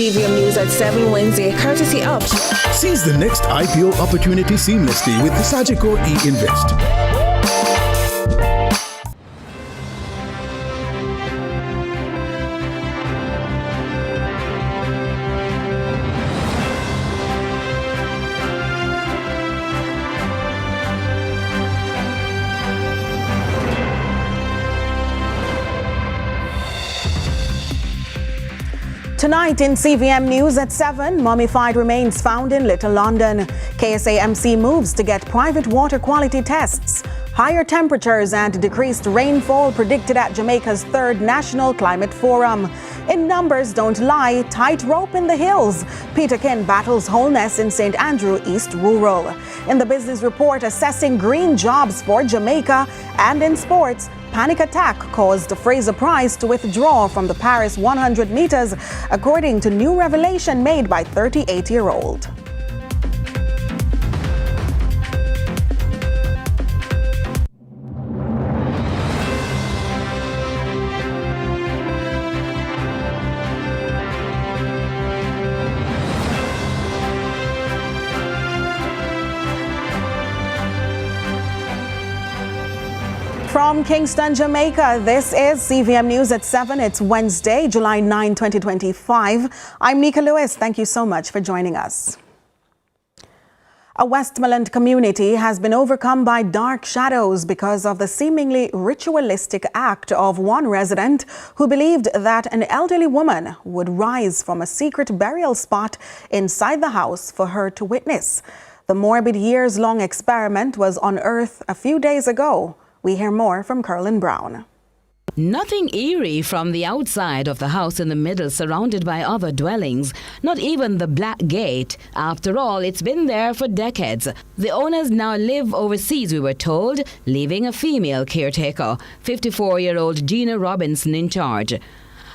CVM News at 7 Wednesday, courtesy of. Seize the next IPO opportunity seamlessly with the Sagicor e-Invest. Tonight in CVM News at 7, mummified remains found in Little London. KSAMC moves to get private water quality tests. Higher temperatures and decreased rainfall predicted at Jamaica's 3rd National Climate Forum. In numbers don't lie, tightrope in the hills. Peter Kin battles wholeness in St. Andrew East Rural. In the business report, assessing green jobs for Jamaica. And in sports, panic attack caused Fraser Price to withdraw from the Paris 100 meters, according to new revelation made by 38-year-old. From Kingston, Jamaica, this is CVM News at 7. It's Wednesday, July 9, 2025. I'm Nika Lewis. Thank you so much for joining us. A Westmoreland community has been overcome by dark shadows because of the seemingly ritualistic act of one resident who believed that an elderly woman would rise from a secret burial spot inside the house for her to witness. The morbid years-long experiment was unearthed a few days ago. We hear more from Kerlyn Brown. Nothing eerie from the outside of the house in the middle, surrounded by other dwellings. Not even the Black Gate. After all, it's been there for decades. The owners now live overseas, we were told, leaving a female caretaker, 54-year-old Gina Robinson, in charge.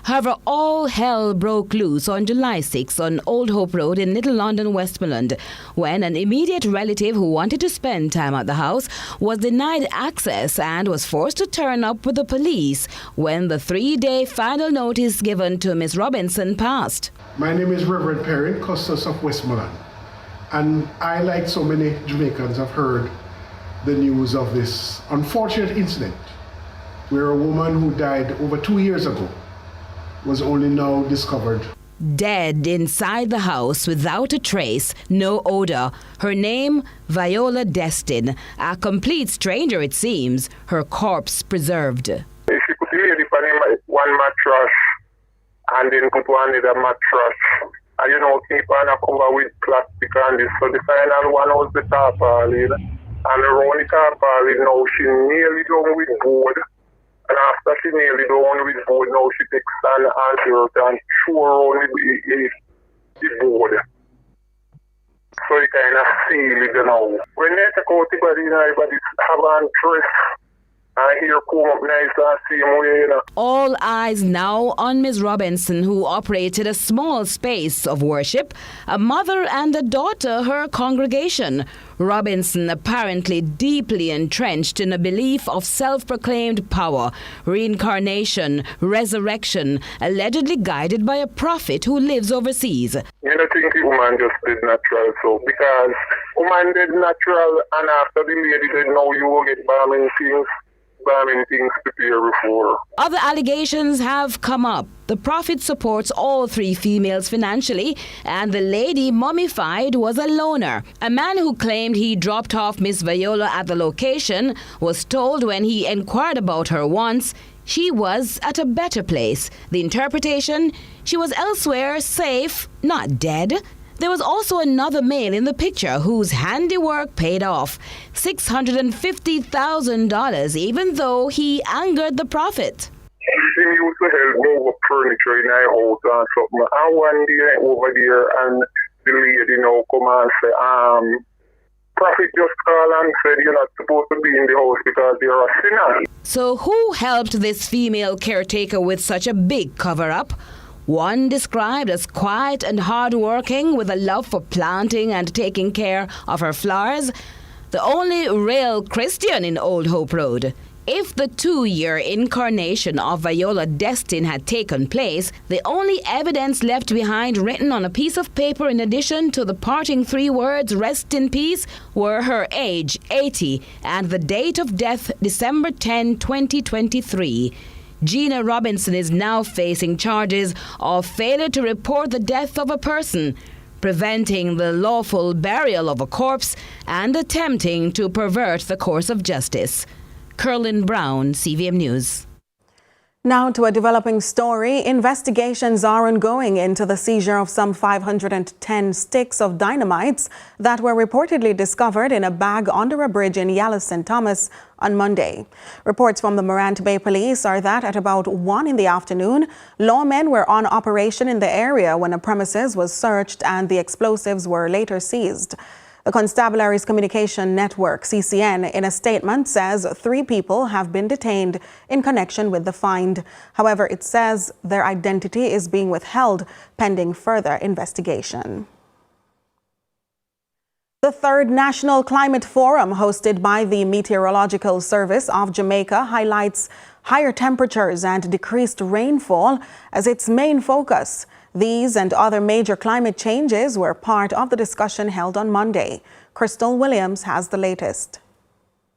However, all hell broke loose on July 6 on Old Hope Road in Little London, Westmoreland, when an immediate relative who wanted to spend time at the house was denied access and was forced to turn up with the police when the 3-day final notice given to Ms. Robinson passed. My name is Reverend Perry, Custos of Westmoreland, and I, like so many Jamaicans, have heard the news of this unfortunate incident where a woman who died over 2 years ago was only now discovered dead inside the house without a trace, no odor. Her name, Viola Destin. A complete stranger, it seems. Her corpse preserved. If you could lay one mattress and then put one in the mattress, and keep on a cover with plastic and this. So the final one was the tarpaulin. And around the tarpaulin now she nearly done with board. And after she nearly done with board, now she takes an answer and throw around the board. So you kind of feel it, When they take out the body, everybody have on dress. And here come up nice and see him way, All eyes now on Ms. Robinson, who operated a small space of worship, a mother and a daughter, her congregation. Robinson apparently deeply entrenched in a belief of self-proclaimed power, reincarnation, resurrection, allegedly guided by a prophet who lives overseas. You don't think the woman just did natural, so because woman did natural and after the lady did now you will get bombing things prepare before. Other allegations have come up. The prophet supports all 3 females financially, and the lady mummified was a loner. A man who claimed he dropped off Miss Viola at the location was told when he inquired about her once, she was at a better place. The interpretation, she was elsewhere, safe, not dead. There was also another male in the picture whose handiwork paid off, $650,000, even though he angered the prophet. He used to help move up furniture in our house and something. And one day over there, and the lady come and say, prophet just called and said you're not supposed to be in the house because you're a sinner. So who helped this female caretaker with such a big cover-up? One described as quiet and hard-working with a love for planting and taking care of her flowers. The only real Christian in Old Hope Road. If the 2-year incarnation of Viola Destin had taken place, the only evidence left behind written on a piece of paper in addition to the parting 3 words, rest in peace, were her age, 80, and the date of death, December 10, 2023. Gina Robinson is now facing charges of failure to report the death of a person, preventing the lawful burial of a corpse, and attempting to pervert the course of justice. Kerlyn Brown, CVM News. Now to a developing story. Investigations are ongoing into the seizure of some 510 sticks of dynamites that were reportedly discovered in a bag under a bridge in Yallis St. Thomas on Monday. Reports from the Morant Bay Police are that at about 1 in the afternoon, lawmen were on operation in the area when a premises was searched and the explosives were later seized. The Constabulary's Communication Network, CCN, in a statement says 3 people have been detained in connection with the find. However, it says their identity is being withheld pending further investigation. The 3rd National Climate Forum, hosted by the Meteorological Service of Jamaica, highlights higher temperatures and decreased rainfall as its main focus. These and other major climate changes were part of the discussion held on Monday. Crystal Williams has the latest.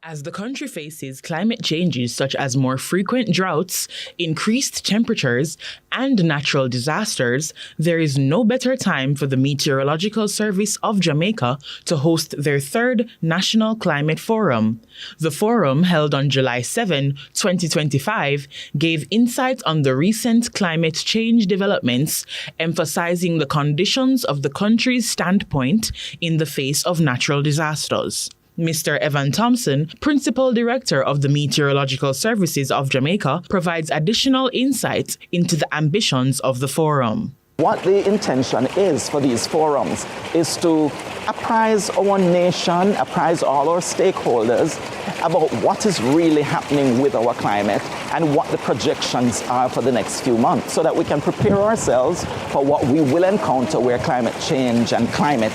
As the country faces climate changes such as more frequent droughts, increased temperatures, and natural disasters, there is no better time for the Meteorological Service of Jamaica to host their 3rd National Climate Forum. The forum, held on July 7, 2025, gave insight on the recent climate change developments, emphasizing the conditions of the country's standpoint in the face of natural disasters. Mr. Evan Thompson, Principal Director of the Meteorological Services of Jamaica, provides additional insight into the ambitions of the forum. What the intention is for these forums is to apprise our nation, apprise all our stakeholders about what is really happening with our climate and what the projections are for the next few months so that we can prepare ourselves for what we will encounter where climate change and climate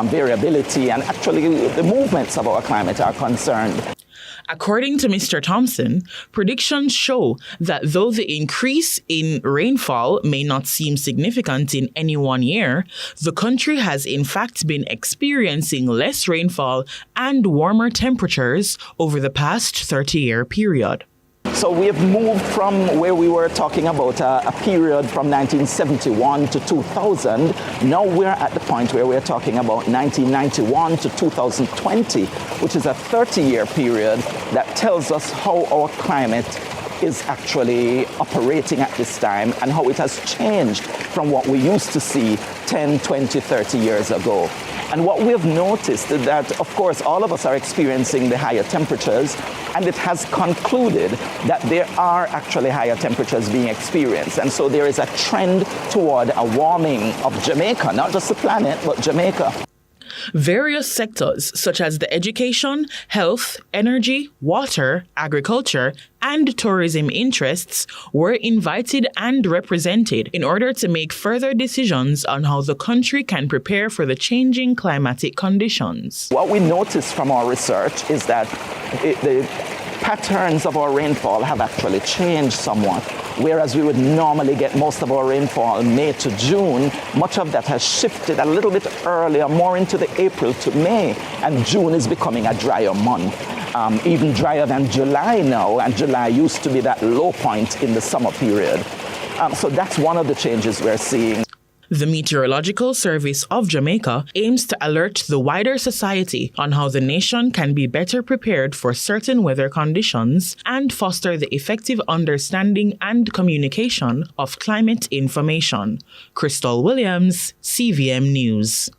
variability and actually the movements of our climate are concerned. According to Mr. Thompson, predictions show that though the increase in rainfall may not seem significant in any one year, the country has in fact been experiencing less rainfall and warmer temperatures over the past 30-year period. So we have moved from where we were talking about a period from 1971 to 2000. Now we're at the point where we're talking about 1991 to 2020, which is a 30-year period that tells us how our climate is actually operating at this time and how it has changed from what we used to see 10, 20, 30 years ago. And what we have noticed is that, of course, all of us are experiencing the higher temperatures, and it has concluded that there are actually higher temperatures being experienced. And so there is a trend toward a warming of Jamaica, not just the planet, but Jamaica. Various sectors such as the education, health, energy, water, agriculture, and tourism interests were invited and represented in order to make further decisions on how the country can prepare for the changing climatic conditions. What we noticed from our research is that the patterns of our rainfall have actually changed somewhat. Whereas we would normally get most of our rainfall May to June, much of that has shifted a little bit earlier, more into the April to May, and June is becoming a drier month. Even drier than July now, and July used to be that low point in the summer period. So that's one of the changes we're seeing. The Meteorological Service of Jamaica aims to alert the wider society on how the nation can be better prepared for certain weather conditions and foster the effective understanding and communication of climate information. Crystal Williams, CVM News.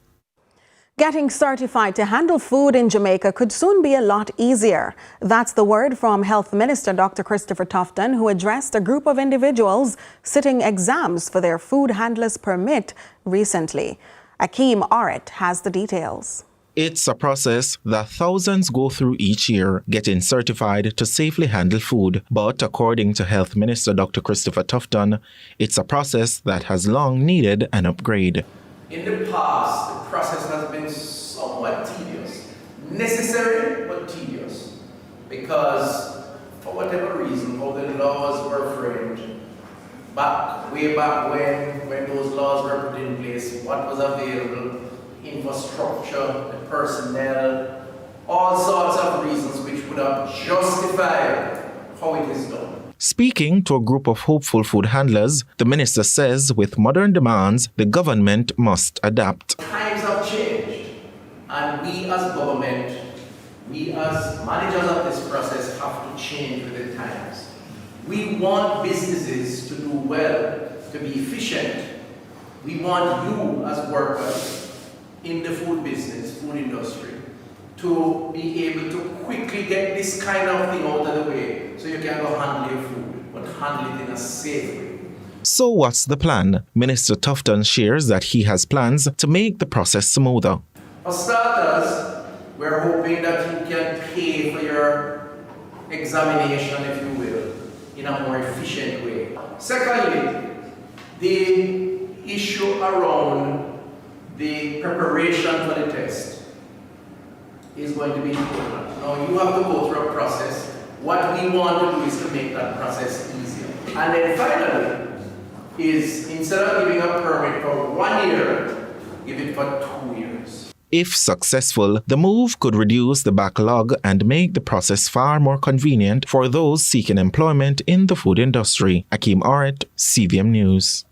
Getting certified to handle food in Jamaica could soon be a lot easier. That's the word from Health Minister Dr. Christopher Tufton, who addressed a group of individuals sitting exams for their food handler's permit recently. Akeem Aret has the details. It's a process that thousands go through each year, getting certified to safely handle food. But according to Health Minister Dr. Christopher Tufton, it's a process that has long needed an upgrade. In the past, the process has been somewhat tedious. Necessary, but tedious. Because for for whatever reason, how the laws were framed, way back when those laws were put in place, what was available, infrastructure, the personnel, all sorts of reasons which would have justified how it is done. Speaking to a group of hopeful food handlers, the minister says with modern demands, the government must adapt. Times have changed, and we as government, we as managers of this process have to change with the times. We want businesses to do well, to be efficient. We want you as workers in the food business, food industry, to be able to quickly get this kind of thing out of the way so you can go handle your food, but handle it in a safe way. So what's the plan? Minister Tufton shares that he has plans to make the process smoother. For starters, we're hoping that you can pay for your examination, if you will, in a more efficient way. Secondly, the issue around the preparation for the test is going to be important. Now you have to go through a process. What we want to do is to make that process easier. And then finally, is instead of giving a permit for 1 year, give it for 2 years. If successful, the move could reduce the backlog and make the process far more convenient for those seeking employment in the food industry. Akeem Oret, CVM News.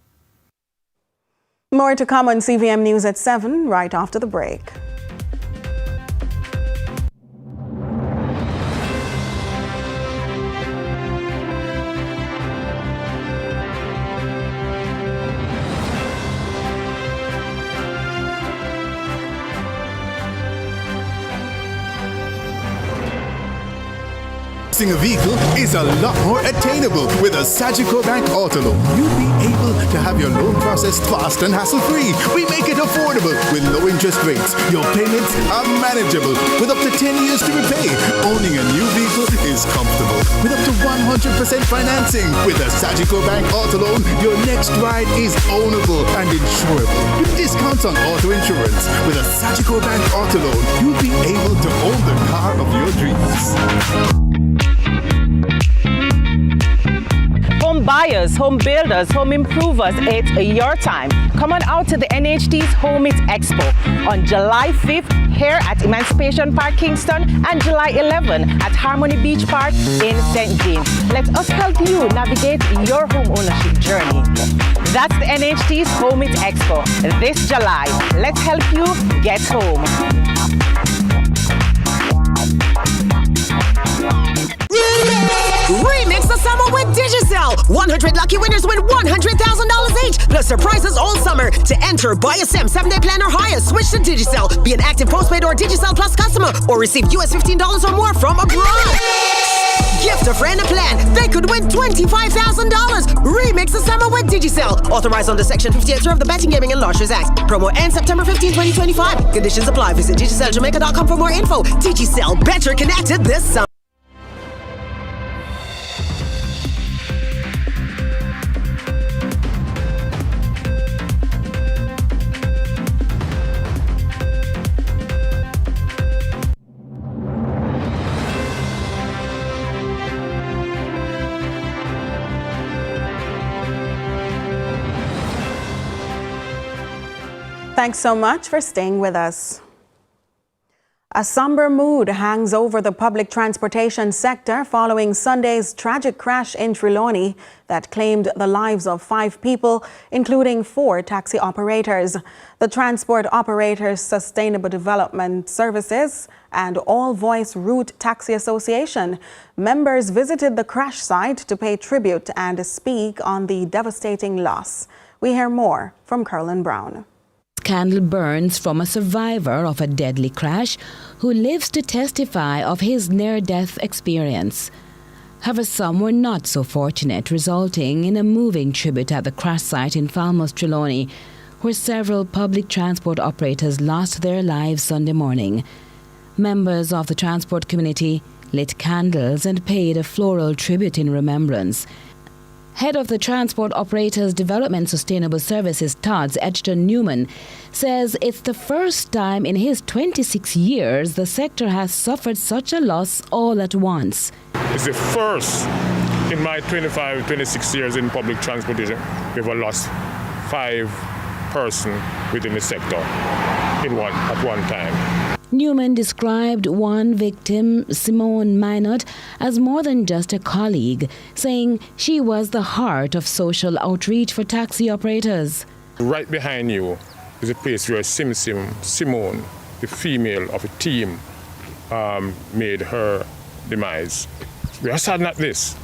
More to come on CVM News at 7 right after the break. A vehicle is a lot more attainable with a Sagicor Bank Auto Loan. You'll be able to have your loan processed fast and hassle-free. We make it affordable with low interest rates. Your payments are manageable with up to 10 years to repay. Owning a new vehicle is comfortable with up to 100% financing. With a Sagicor Bank Auto Loan, your next ride is ownable and insurable. With discounts on auto insurance. With a Sagicor Bank Auto Loan, you'll be able to own the car of your dreams. Home buyers, home builders, home improvers, it's your time. Come on out to the NHT's Home It Expo on July 5th here at Emancipation Park, Kingston, and July 11 at Harmony Beach Park in St. James. Let us help you navigate your home ownership journey. That's the NHT's Home It Expo this July. Let's help you get home. Remix the summer with Digicel. 100 lucky winners win $100,000 each, plus surprises all summer. To enter, buy a SIM, 7-day plan or higher. Switch to Digicel. Be an active postpaid or Digicel Plus customer, or receive US $15 or more from abroad. Gift a friend a plan. They could win $25,000. Remix the summer with Digicel. Authorized under Section 58 of the Betting, Gaming and Lotteries Act. Promo ends September 15, 2025. Conditions apply. Visit DigicelJamaica.com for more info. Digicel, better connected this summer. Thanks so much for staying with us. A somber mood hangs over the public transportation sector following Sunday's tragic crash in Trelawney that claimed the lives of 5 people, including 4 taxi operators. The Transport Operators Sustainable Development Services and All Voice Route Taxi Association members visited the crash site to pay tribute and speak on the devastating loss. We hear more from Kerlyn Brown. Scandal burns from a survivor of a deadly crash who lives to testify of his near-death experience. However, some were not so fortunate, resulting in a moving tribute at the crash site in Falmouth, Trelawney, where several public transport operators lost their lives Sunday morning. Members of the transport community lit candles and paid a floral tribute in remembrance. Head of the Transport Operators Development Sustainable Services, TODS, Edgerton Newman, says it's the first time in his 26 years the sector has suffered such a loss all at once. It's the first in my 26 years in public transportation we've lost 5 persons within the sector at one time. Newman described one victim, Simone Minot, as more than just a colleague, saying she was the heart of social outreach for taxi operators. Right behind you is a place where Simone, the female of a team, made her demise. We are saddened at this.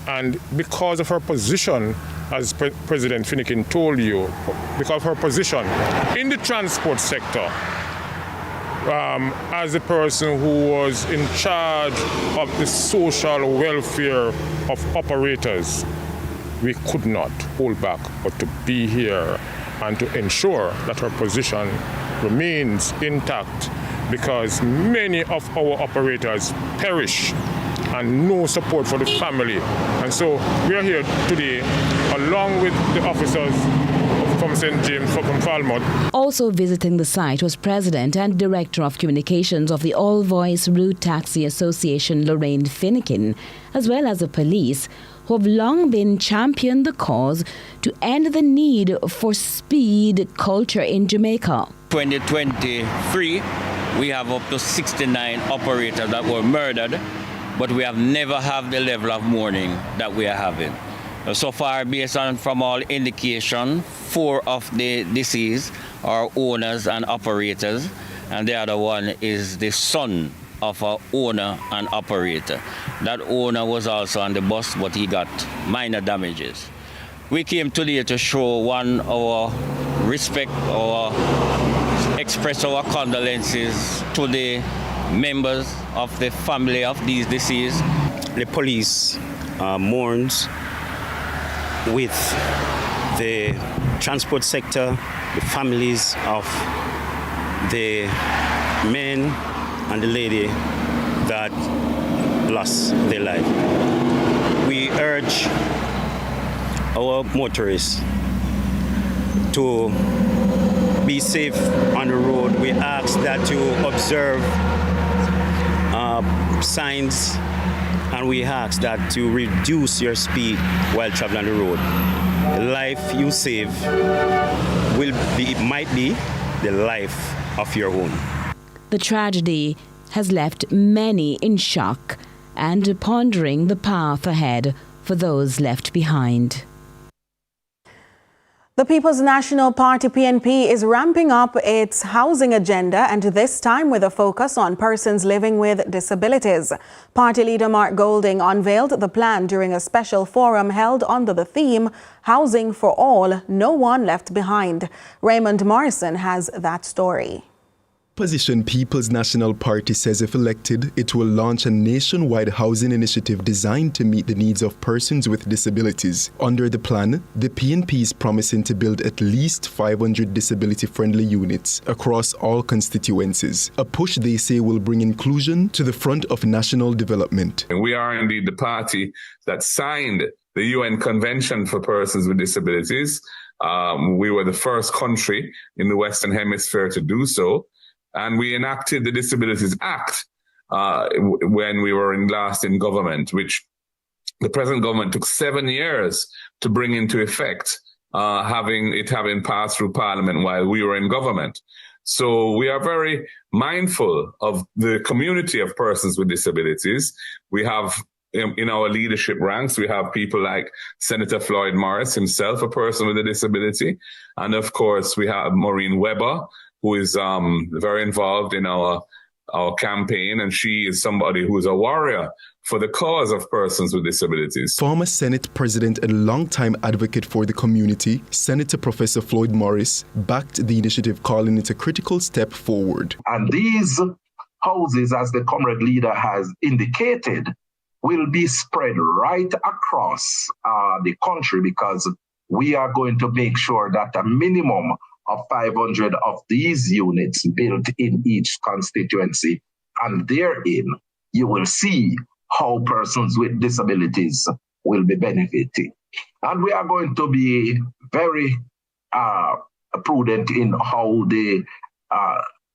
And because of her position, as President Finnegan told you, because of her position in the transport sector, as a person who was in charge of the social welfare of operators, we could not hold back but to be here and to ensure that her position remains intact, because many of our operators perish and no support for the family. And so we are here today along with the officers from St. James, from Falmouth. Also visiting the site was President and Director of Communications of the All Voice Route Taxi Association, Lorraine Finnegan, as well as the police, who have long been championed the cause to end the need for speed culture in Jamaica. 2023, we have up to 69 operators that were murdered, but we have never had the level of mourning that we are having. So far, based on from all indication, 4 of the deceased are owners and operators, and the other one is the son of an owner and operator. That owner was also on the bus, but he got minor damages. We came today to show our respect, or express our condolences to the members of the family of these deceased. The police mourns with the transport sector, the families of the men and the lady that lost their life. We urge our motorists to be safe on the road. We ask that you observe signs, and we ask that you reduce your speed while traveling on the road. The life you save might be the life of your own. The tragedy has left many in shock and pondering the path ahead for those left behind. The People's National Party PNP is ramping up its housing agenda, and this time with a focus on persons living with disabilities. Party leader Mark Golding unveiled the plan during a special forum held under the theme Housing for All, No One Left Behind. Raymond Morrison has that story. Opposition People's National Party says if elected, it will launch a nationwide housing initiative designed to meet the needs of persons with disabilities. Under the plan, the PNP is promising to build at least 500 disability-friendly units across all constituencies, a push they say will bring inclusion to the front of national development. We are indeed the party that signed the UN Convention for Persons with Disabilities. We were the first country in the Western Hemisphere to do so. And we enacted the Disabilities Act when we were last in government, which the present government took 7 years to bring into effect, having passed through Parliament while we were in government. So we are very mindful of the community of persons with disabilities. We have in our leadership ranks, we have people like Senator Floyd Morris, himself a person with a disability. And of course, we have Maureen Weber, who is very involved in our campaign, and she is somebody who is a warrior for the cause of persons with disabilities. Former Senate President and longtime advocate for the community, Senator Professor Floyd Morris, backed the initiative, calling it a critical step forward. And these houses, as the comrade leader has indicated, will be spread right across the country, because we are going to make sure that a minimum of 500 of these units built in each constituency. And therein, you will see how persons with disabilities will be benefiting. And we are going to be very prudent in how the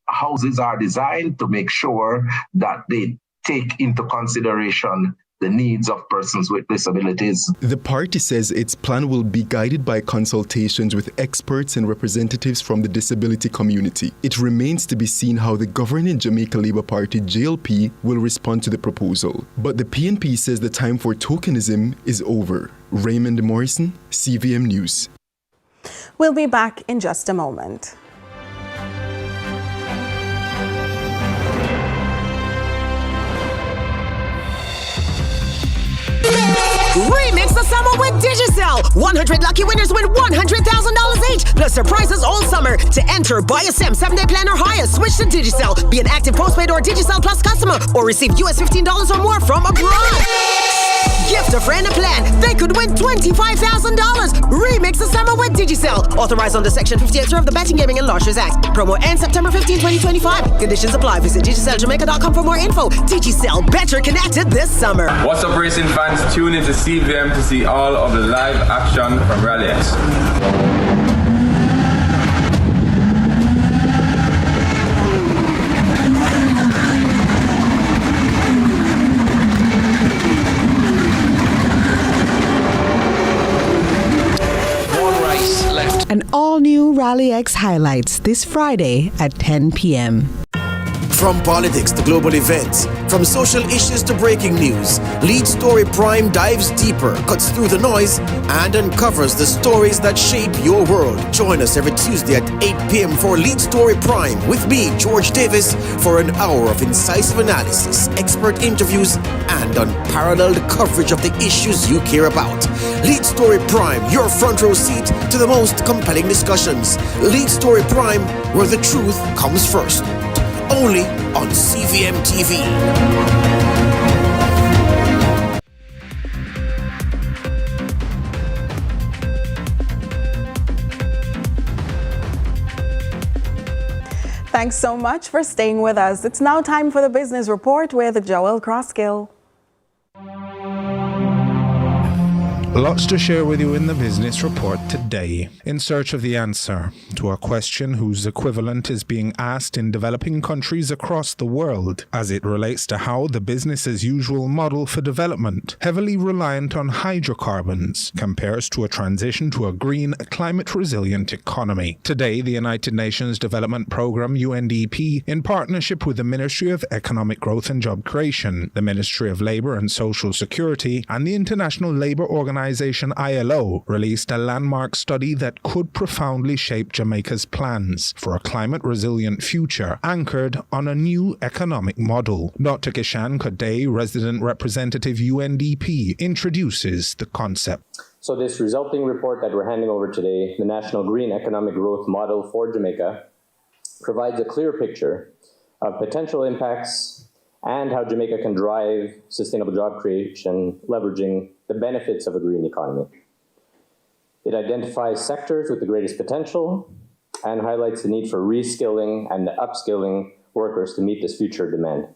houses are designed to make sure that they take into consideration the needs of persons with disabilities. The party says its plan will be guided by consultations with experts and representatives from the disability community. It remains to be seen how the governing Jamaica Labour Party, JLP, will respond to the proposal. But the PNP says the time for tokenism is over. Raymond Morrison, CVM News. We'll be back in just a moment. Remix the summer with Digicel. 100 lucky winners win $100,000 each, plus surprises all summer. To enter, buy a SIM, 7-day plan or higher, switch to Digicel. Be an active postpaid or Digicel Plus customer, or receive US $15 or more from abroad. Gift a friend a plan. They could win $25,000. Remix the summer with Digicel. Authorized under Section 58 of the Betting, Gaming and Lotteries Act. Promo ends September 15, 2025. Conditions apply. Visit DigicelJamaica.com for more info. Digicel, better connected this summer. What's up, racing fans? Tune into CVM to see all of the live action from Rally X. An all-new Rally X highlights this Friday at 10 p.m. From politics to global events, from social issues to breaking news, Lead Story Prime dives deeper, cuts through the noise, and uncovers the stories that shape your world. Join us every Tuesday at 8 p.m. for Lead Story Prime with me, George Davis, for an hour of incisive analysis, expert interviews, and unparalleled coverage of the issues you care about. Lead Story Prime, your front row seat to the most compelling discussions. Lead Story Prime, where the truth comes first. Only on CVM TV. Thanks so much for staying with us. It's now time for the Business Report with Joel Crosskill. Lots to share with you in the Business Report today. In search of the answer to a question whose equivalent is being asked in developing countries across the world as it relates to how the business as usual model for development, heavily reliant on hydrocarbons, compares to a transition to a green, climate-resilient economy. Today, the United Nations Development Programme, UNDP, in partnership with the Ministry of Economic Growth and Job Creation, the Ministry of Labour and Social Security, and the International Labour Organization ILO, released a landmark study that could profoundly shape Jamaica's plans for a climate-resilient future anchored on a new economic model. Dr. Kishan Kodai, resident representative UNDP, introduces the concept. So this resulting report that we're handing over today, the National Green Economic Growth Model for Jamaica, provides a clear picture of potential impacts and how Jamaica can drive sustainable job creation, leveraging the benefits of a green economy. It identifies sectors with the greatest potential and highlights the need for reskilling and upskilling workers to meet this future demand.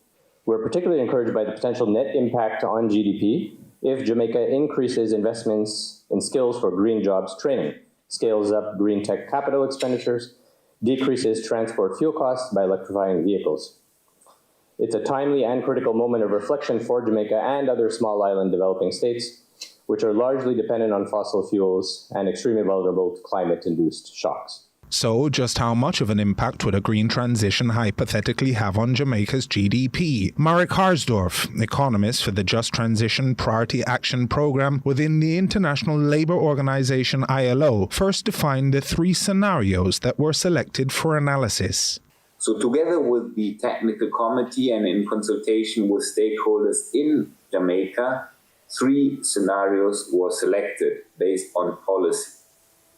We're particularly encouraged by the potential net impact on GDP if Jamaica increases investments in skills for green jobs training, scales up green tech capital expenditures, decreases transport fuel costs by electrifying vehicles. It's a timely and critical moment of reflection for Jamaica and other small island developing states, which are largely dependent on fossil fuels and extremely vulnerable to climate-induced shocks. So, just how much of an impact would a green transition hypothetically have on Jamaica's GDP? Marek Harsdorf, economist for the Just Transition Priority Action Program within the International Labour Organization ILO, first defined the three scenarios that were selected for analysis. So together with the technical committee and in consultation with stakeholders in Jamaica, three scenarios were selected based on policy.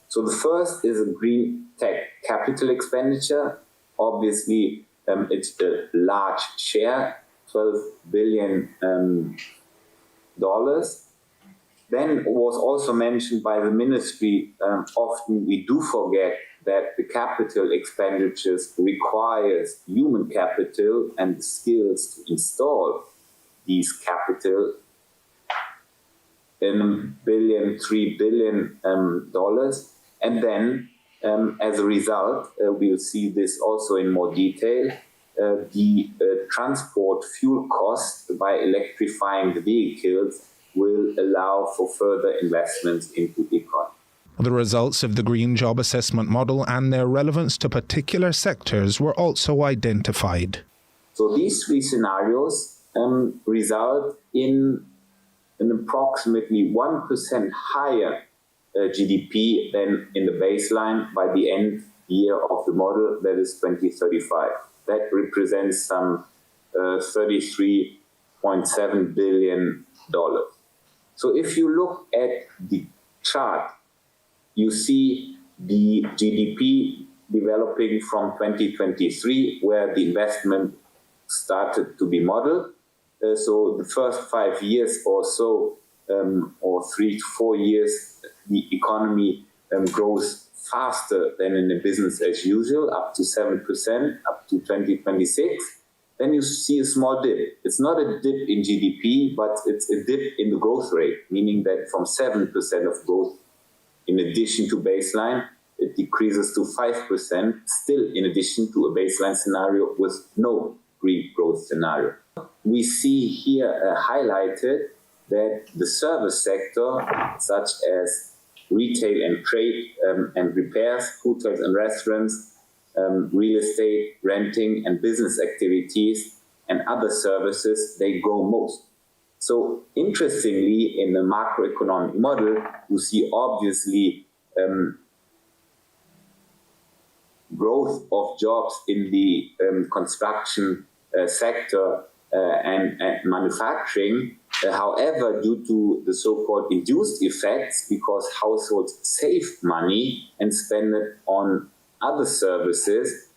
So the first is a green tech capital expenditure. Obviously, it's a large share, $12 billion. Then was also mentioned by the ministry, often we do forget that the capital expenditures requires human capital and the skills to install these capital $3 billion. And then, as a result, we'll see this also in more detail, the transport fuel cost by electrifying the vehicles will allow for further investments into the economy. The results of the Green Job Assessment Model and their relevance to particular sectors were also identified. So these three scenarios result in an approximately 1% higher GDP than in the baseline by the end year of the model, that is 2035. That represents some $33.7 billion. So if you look at the chart, you see the GDP developing from 2023, where the investment started to be modeled. So the first 5 years or so, or 3 to 4 years, the economy grows faster than in a business as usual, up to 7%, up to 2026. Then you see a small dip. It's not a dip in GDP, but it's a dip in the growth rate, meaning that from 7% of growth, in addition to baseline, it decreases to 5%, still in addition to a baseline scenario with no green growth scenario. We see here highlighted that the service sector, such as retail and trade and repairs, hotels and restaurants, real estate, renting and business activities and other services, they grow most. So interestingly, in the macroeconomic model, you see obviously growth of jobs in the construction sector and manufacturing. However, due to the so-called induced effects, because households save money and spend it on other services,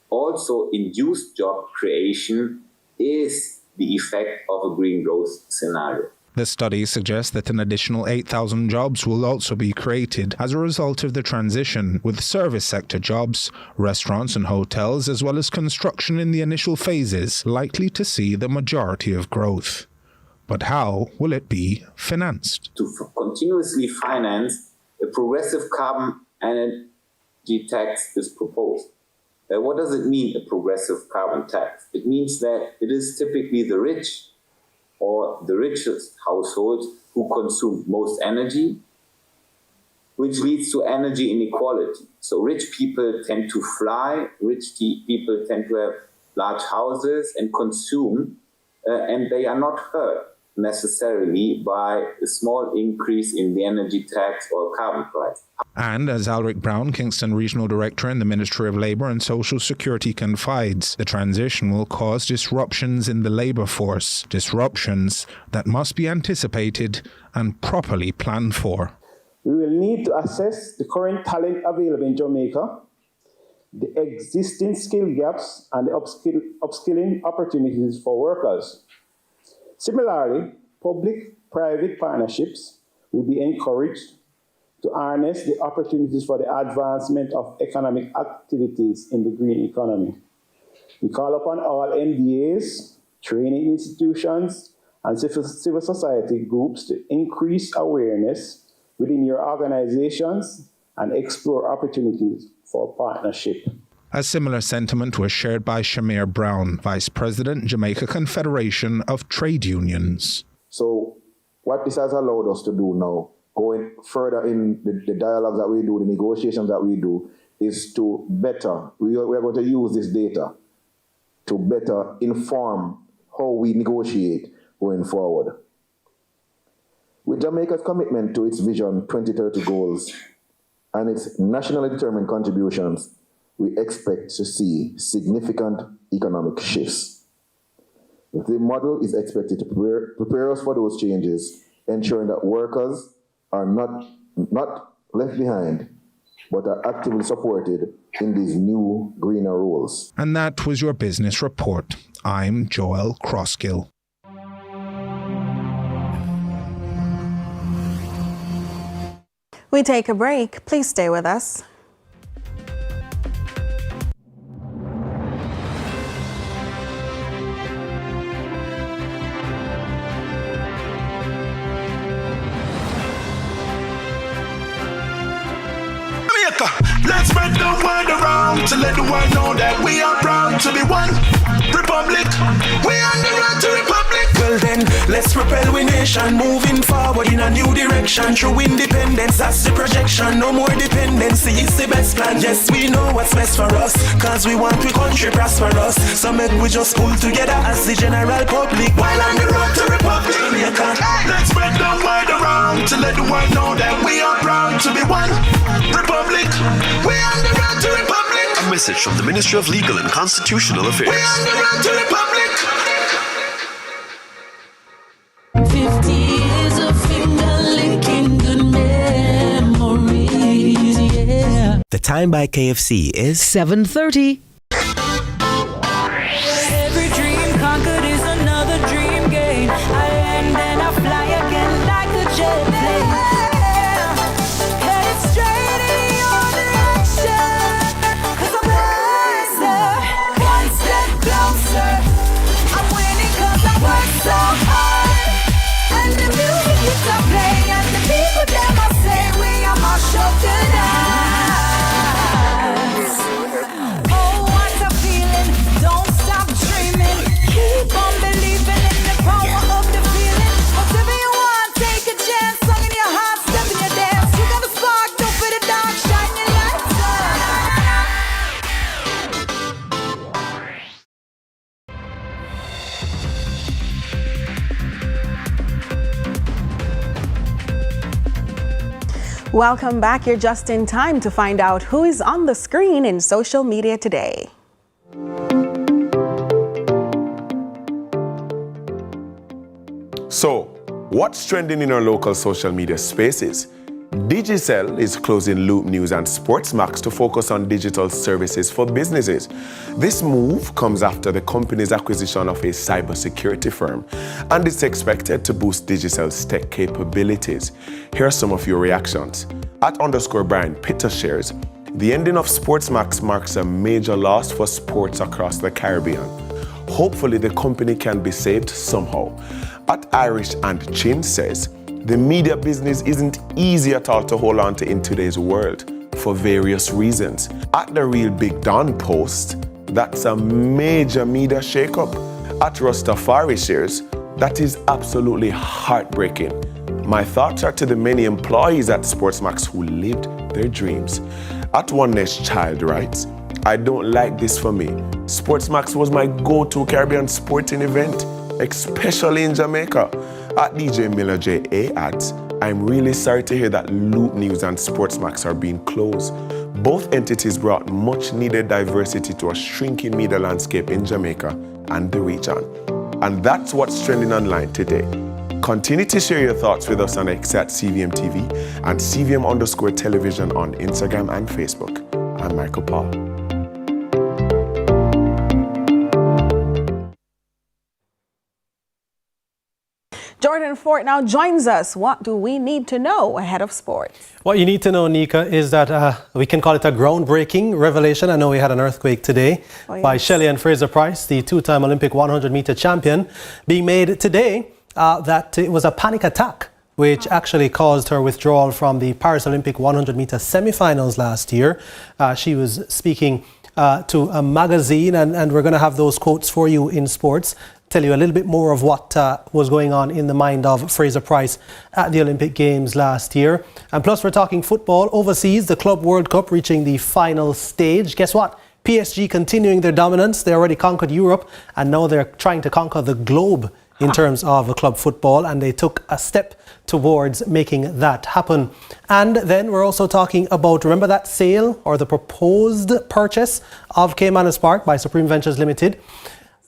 also induced job creation is the effect of a green growth scenario. The study suggests that an additional 8,000 jobs will also be created as a result of the transition, with service sector jobs, restaurants and hotels, as well as construction in the initial phases, likely to see the majority of growth. But how will it be financed? To continuously finance, a progressive carbon energy tax is proposed. What does it mean, a progressive carbon tax? It means that it is typically the rich or the richest households who consume most energy, which leads to energy inequality. So rich people tend to fly, people tend to have large houses and consume, and they are not hurt necessarily by a small increase in the energy tax or carbon price. And as Alric Brown, Kingston Regional Director in the Ministry of Labour and Social Security, confides, the transition will cause disruptions in the labour force, disruptions that must be anticipated and properly planned for. We will need to assess the current talent available in Jamaica, the existing skill gaps and the upskilling opportunities for workers. Similarly, public-private partnerships will be encouraged to harness the opportunities for the advancement of economic activities in the green economy. We call upon all MDAs, training institutions, and civil society groups to increase awareness within your organizations and explore opportunities for partnership. A similar sentiment was shared by Shamir Brown, Vice President, Jamaica Confederation of Trade Unions. So what this has allowed us to do now, going further in the dialogues that we do, the negotiations that we do, is to better, we are going to use this data to better inform how we negotiate going forward. With Jamaica's commitment to its Vision 2030 goals and its nationally determined contributions, we expect to see significant economic shifts. The model is expected to prepare us for those changes, ensuring that workers are not left behind, but are actively supported in these new, greener roles. And that was your business report. I'm Joel Crosskill. We take a break. Please stay with us. Jamaica. Let's spread the word around to let the world know that we are proud to be one republic. We on the road to republic. Well then, let's propel we nation, moving forward in a new direction. True independence, that's the projection. No more dependency, it's the best plan. Yes, we know what's best for us, cause we want we country prosperous. So make we just pull together as the general public while on the road to republic. Let's spread the word around to let the world know that we are proud to be one republic. We on the road to republic. A message from the Ministry of Legal and Constitutional Affairs. We on the road to republic. 50 years of finger-licking good memories, yeah. The time by KFC is 7:30. Every dream conquered is another dream gained. I land and I fly again like a jet plane. Headed straight in your direction, 'cause I'm wiser, one step closer. I'm winning 'cause I work so hard. And the music is a play, and the people that must say we are my show tonight. Oh, what a feeling! Don't stop dreaming. Keep on believing in the power of the feeling. Whatever you want, take a chance. Song in your heart, step in your dance. You got a spark, don't fit it down, shine your lights Welcome back. You're just in time to find out who is on the screen in social media today. So, what's trending in our local social media spaces? Digicel is closing Loop News and Sportsmax to focus on digital services for businesses. This move comes after the company's acquisition of a cybersecurity firm, and it's expected to boost Digicel's tech capabilities. Here are some of your reactions. @_Brian Pitter shares, the ending of Sportsmax marks a major loss for sports across the Caribbean. Hopefully the company can be saved somehow. @Irish and Chin says, the media business isn't easy at all to hold on to in today's world for various reasons. @The Real Big Don post, that's a major media shakeup. @Rastafari shares, that is absolutely heartbreaking. My thoughts are to the many employees at Sportsmax who lived their dreams. @Oneness Child writes, I don't like this for me. Sportsmax was my go-to Caribbean sporting event, especially in Jamaica. @DJ Miller JA adds, I'm really sorry to hear that Loop News and Sportsmax are being closed. Both entities brought much needed diversity to a shrinking media landscape in Jamaica and the region. And that's what's trending online today. Continue to share your thoughts with us on X at CVM TV and CVM_television on Instagram and Facebook. I'm Michael Paul. Jordan Fort now joins us. What do we need to know ahead of sports? What you need to know, Nika, is that we can call it a groundbreaking revelation. I know we had an earthquake today by Shelley and Fraser Price, the two-time Olympic 100-meter champion, being made today that it was a panic attack, which actually caused her withdrawal from the Paris Olympic 100-meter semifinals last year. She was speaking to a magazine, and we're going to have those quotes for you in sports. Tell you a little bit more of what was going on in the mind of Fraser Price at the Olympic Games last year. And plus, we're talking football overseas, the Club World Cup reaching the final stage. Guess what? PSG continuing their dominance. They already conquered Europe, and now they're trying to conquer the globe in terms of club football, and they took a step towards making that happen. And then we're also talking about, remember that sale or the proposed purchase of Caymanas Park by Supreme Ventures Limited?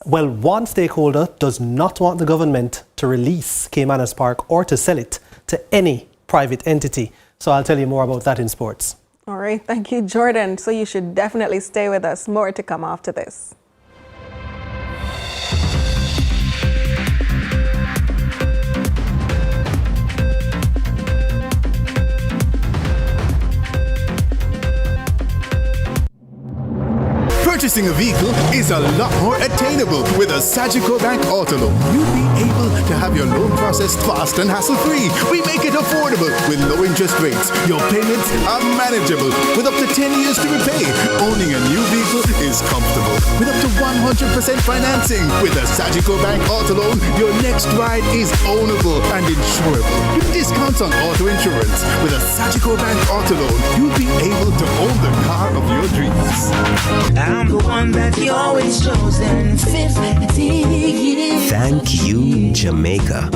Well, one stakeholder does not want the government to release Caymanas Park or to sell it to any private entity. So I'll tell you more about that in sports. All right, thank you, Jordan. So you should definitely stay with us. More to come after this. Servicing a vehicle is a lot more attainable with a Sagicor Bank Auto Loan. You'll be able to have your loan processed fast and hassle-free. We make it affordable with low interest rates. Your payments are manageable with up to 10 years to repay. Owning a new vehicle is comfortable with up to 100% financing. With a Sagicor Bank Auto Loan, your next ride is ownable and insurable. With discounts on auto insurance. With a Sagicor Bank Auto Loan, you'll be able to own the car of your dreams. I'm the one that you always chosen. 50 years. Thank you, Jamaica,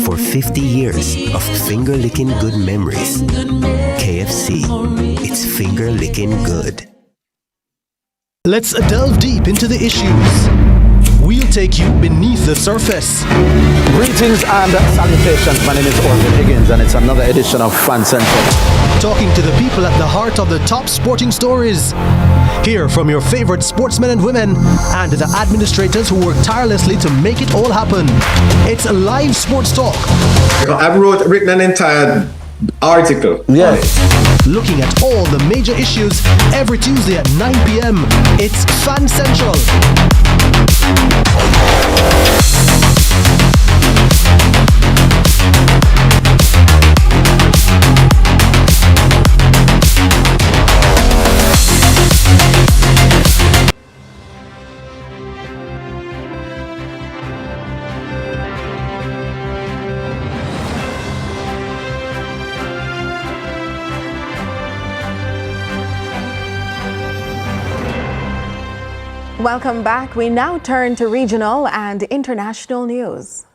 for 50 years of finger-licking good memories. KFC, it's finger-licking good. Let's delve deep into the issues. We'll take you beneath the surface. Greetings and salutations. My name is Orville Higgins and it's another edition of Fan Central. Talking to the people at the heart of the top sporting stories. Hear from your favorite sportsmen and women and the administrators who work tirelessly to make it all happen. It's a live sports talk. I've written an entire article. Yes. Looking at all the major issues every Tuesday at 9 p.m. It's Fan Central. Welcome back. We now turn to regional and international news.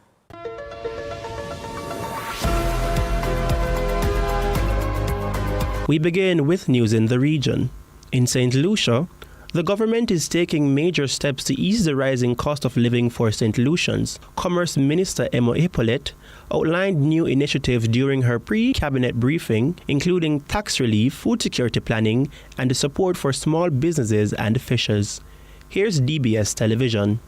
We begin with news in the region. In St. Lucia, the government is taking major steps to ease the rising cost of living for St. Lucians. Commerce Minister Emma Hippolyte outlined new initiatives during her pre-cabinet briefing, including tax relief, food security planning, and the support for small businesses and fishers. Here's DBS Television.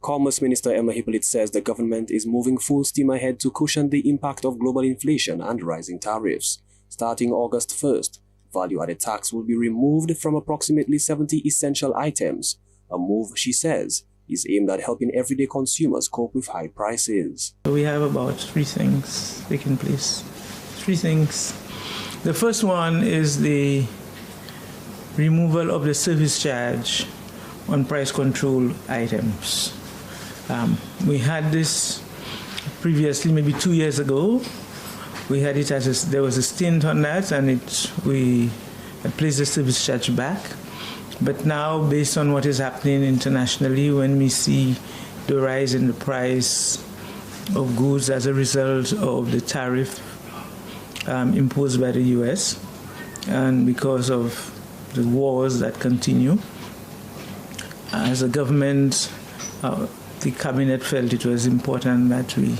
Commerce Minister Emma Hippolyte says the government is moving full steam ahead to cushion the impact of global inflation and rising tariffs. Starting August 1st, value-added tax will be removed from approximately 70 essential items, a move, she says, is aimed at helping everyday consumers cope with high prices. We have about three things taking place. Three things. The first one is the removal of the service charge on price control items. We had this previously, maybe 2 years ago. We had it as there was a stint on that, and we had placed the service charge back. But now, based on what is happening internationally, when we see the rise in the price of goods as a result of the tariff imposed by the U.S. and because of the wars that continue, as a government, the cabinet felt it was important that we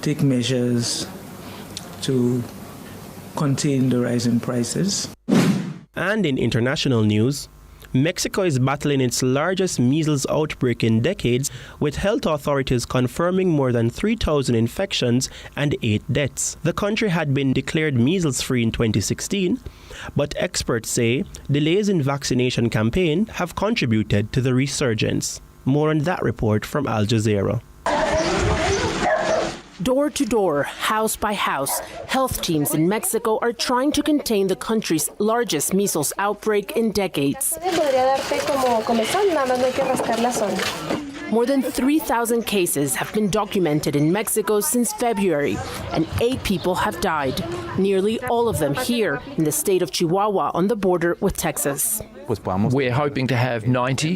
take measures to contain the rise in prices. And in international news, Mexico is battling its largest measles outbreak in decades, with health authorities confirming more than 3,000 infections and 8 deaths. The country had been declared measles-free in 2016, but experts say delays in vaccination campaign have contributed to the resurgence. More on that report from Al Jazeera. Door to door, house by house, health teams in Mexico are trying to contain the country's largest measles outbreak in decades. More than 3,000 cases have been documented in Mexico since February, and 8 people have died, nearly all of them here in the state of Chihuahua on the border with Texas. We're hoping to have 90